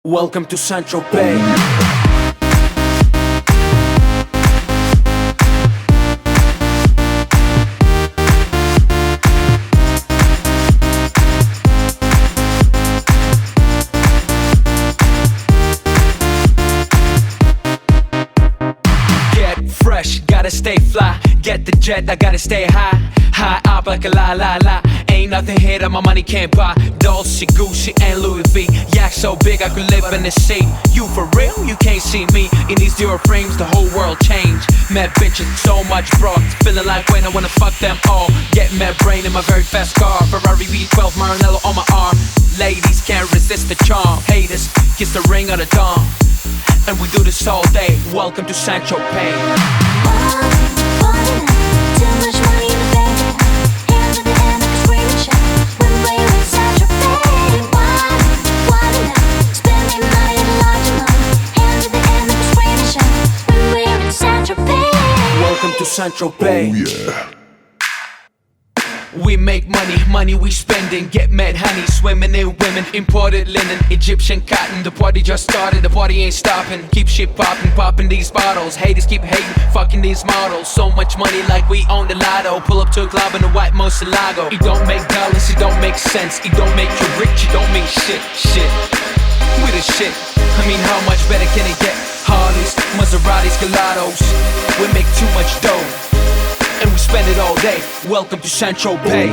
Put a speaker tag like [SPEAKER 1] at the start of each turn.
[SPEAKER 1] Welcome to Central Bay. Get fresh, gotta stay fly. Get the jet, I gotta stay high. High up like a la la la. Ain't nothing here that my money can't buy. Dolce, Gucci, and Louis V. Yak so big I could live in the sea. You for real? You can't see me. In these zero frames, the whole world changed. Mad bitches, so much broad. Feeling like when I wanna fuck them all. Get mad brain in my very fast car. Ferrari V12, Maranello on my arm. Ladies can't resist the charm. Haters, kiss the ring of the dawn. And we do this all day. Welcome to Central Bay.
[SPEAKER 2] Too much money in the bank. Hands in the air, make a scream and shout. When we're in Central Bay, why not? Spending money in a large amount. Hands in the air, make a scream and shout. When we're in Central Bay.
[SPEAKER 1] Welcome to Central Bay.
[SPEAKER 3] Oh yeah.
[SPEAKER 1] We make money, money we spending. Get mad honey, swimming in women. Imported linen, Egyptian cotton. The party just started, the party ain't stopping. Keep shit popping, popping these bottles. Haters keep hating, fucking these models. So much money like we own the lotto. Pull up to a club in a white Murcielago. It don't make dollars, it don't make sense. It don't make you rich, it don't mean shit. We the shit, I mean how much better can it get? Harleys, Maseratis, Gelatos. We make too much dough and we spend it all day. Welcome to Central Bay.